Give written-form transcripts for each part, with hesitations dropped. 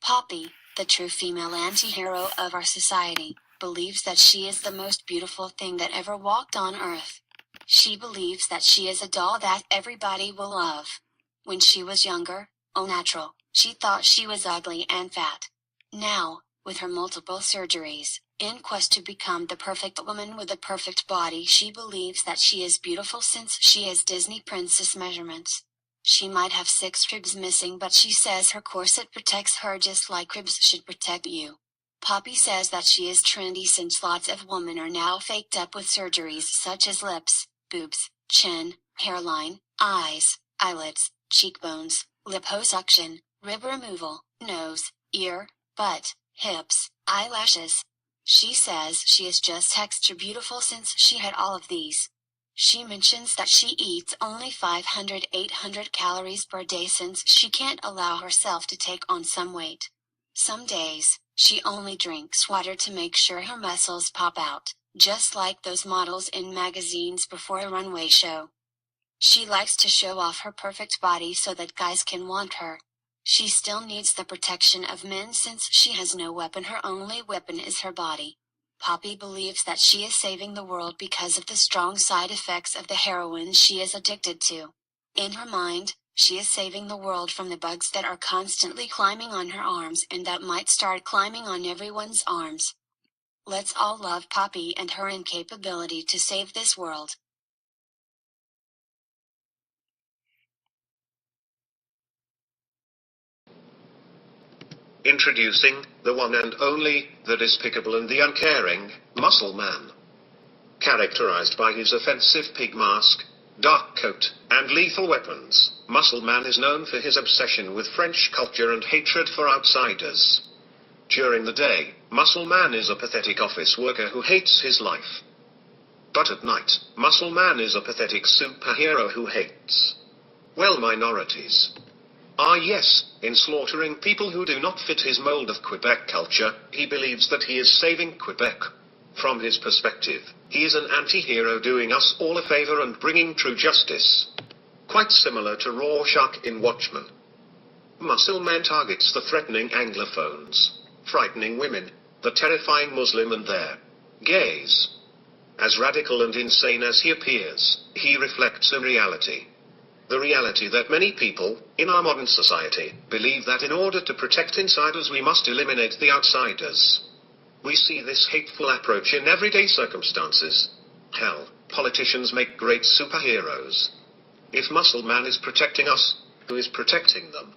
Poppy, the true female anti-hero of our society, believes that she is the most beautiful thing that ever walked on Earth. She believes that she is a doll that everybody will love. When she was younger, au natural, she thought she was ugly and fat. Now, with her multiple surgeries, in quest to become the perfect woman with a perfect body, she believes that she is beautiful since she has Disney princess measurements. She might have 6 ribs missing, but she says her corset protects her just like ribs should protect you. Poppy says that she is trendy since lots of women are now faked up with surgeries such as lips, boobs, chin, hairline, eyes, eyelids, cheekbones, liposuction, rib removal, nose, ear, butt, hips, eyelashes. She says she is just extra beautiful since she had all of these. She mentions that she eats only 500-800 calories per day since she can't allow herself to take on some weight. Some days, she only drinks water to make sure her muscles pop out, just like those models in magazines before a runway show. She likes to show off her perfect body so that guys can want her. She still needs the protection of men since she has no weapon. Her only weapon is her body. Poppy believes that she is saving the world because of the strong side effects of the heroin she is addicted to. In her mind, she is saving the world from the bugs that are constantly climbing on her arms and that might start climbing on everyone's arms. Let's all love Poppy and her incapability to save this world. Introducing, the one and only, the despicable and the uncaring, Muscle Man. Characterized by his offensive pig mask, dark coat, and lethal weapons, Muscle Man is known for his obsession with French culture and hatred for outsiders. During the day, Muscle Man is a pathetic office worker who hates his life. But at night, Muscle Man is a pathetic superhero who hates, well, minorities. Ah yes, in slaughtering people who do not fit his mold of Quebec culture, he believes that he is saving Quebec. From his perspective, he is an anti-hero doing us all a favor and bringing true justice. Quite similar to Rorschach in Watchmen. Muscle Man targets the threatening Anglophones, frightening women, the terrifying Muslim and their gays. As radical and insane as he appears, he reflects a reality. The reality that many people, in our modern society, believe that in order to protect insiders we must eliminate the outsiders. We see this hateful approach in everyday circumstances. Hell, politicians make great superheroes. If Muscle Man is protecting us, who is protecting them?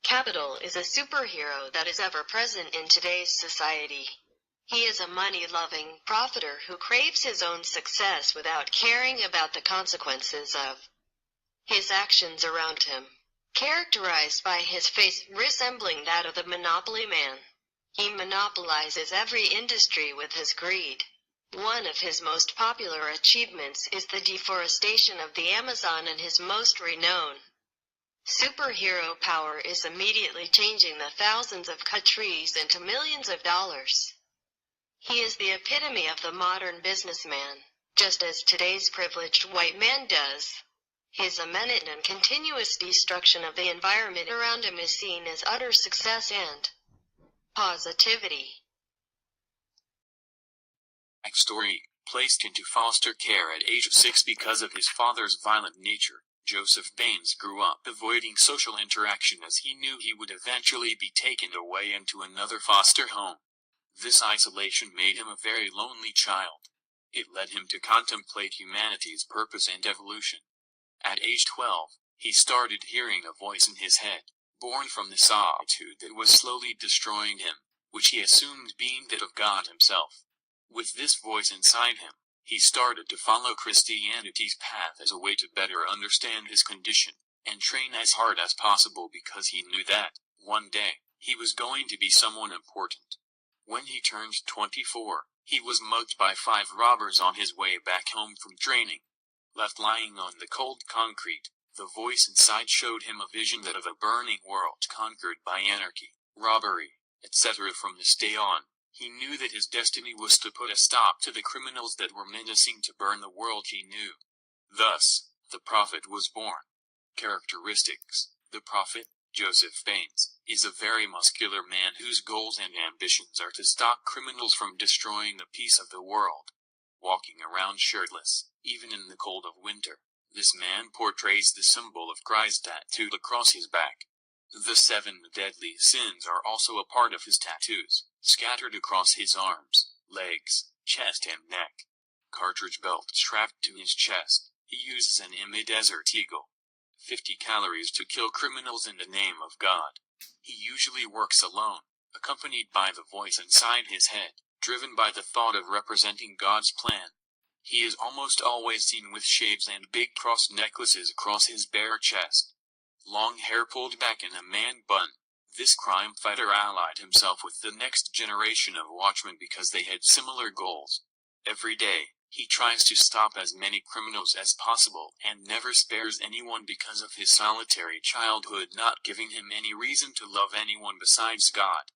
Capital is a superhero that is ever present in today's society. He is a money-loving profiteer who craves his own success without caring about the consequences of his actions around him. Characterized by his face resembling that of the Monopoly Man, he monopolizes every industry with his greed. One of his most popular achievements is the deforestation of the Amazon, and his most renowned superhero power is immediately changing the thousands of cut trees into millions of dollars. He is the epitome of the modern businessman, just as today's privileged white man does. His imminent and continuous destruction of the environment around him is seen as utter success and positivity. Backstory: placed into foster care at age of 6 because of his father's violent nature, Joseph Baines grew up avoiding social interaction as he knew he would eventually be taken away into another foster home. This isolation made him a very lonely child. It led him to contemplate humanity's purpose and evolution. At age 12, he started hearing a voice in his head, born from the solitude that was slowly destroying him, which he assumed being that of God himself. With this voice inside him, he started to follow Christianity's path as a way to better understand his condition, and train as hard as possible because he knew that, one day, he was going to be someone important. When he turned 24, he was mugged by 5 robbers on his way back home from training. Left lying on the cold concrete, the voice inside showed him a vision that of a burning world conquered by anarchy, robbery, etc. From this day on, he knew that his destiny was to put a stop to the criminals that were menacing to burn the world he knew. Thus, the prophet was born. Characteristics: the prophet, Joseph Baines is a very muscular man whose goals and ambitions are to stop criminals from destroying the peace of the world. Walking around shirtless, even in the cold of winter, this man portrays the symbol of Christ tattooed across his back. The 7 deadly sins are also a part of his tattoos, scattered across his arms, legs, chest and neck. Cartridge belt strapped to his chest, he uses an image Desert Eagle. 50 calories to kill criminals in the name of God. He usually works alone, accompanied by the voice inside his head, driven by the thought of representing God's plan. He is almost always seen with shades and big cross necklaces across his bare chest. Long hair pulled back in a man bun. This crime fighter allied himself with the next generation of Watchmen because they had similar goals. Every day, he tries to stop as many criminals as possible and never spares anyone because of his solitary childhood not giving him any reason to love anyone besides God.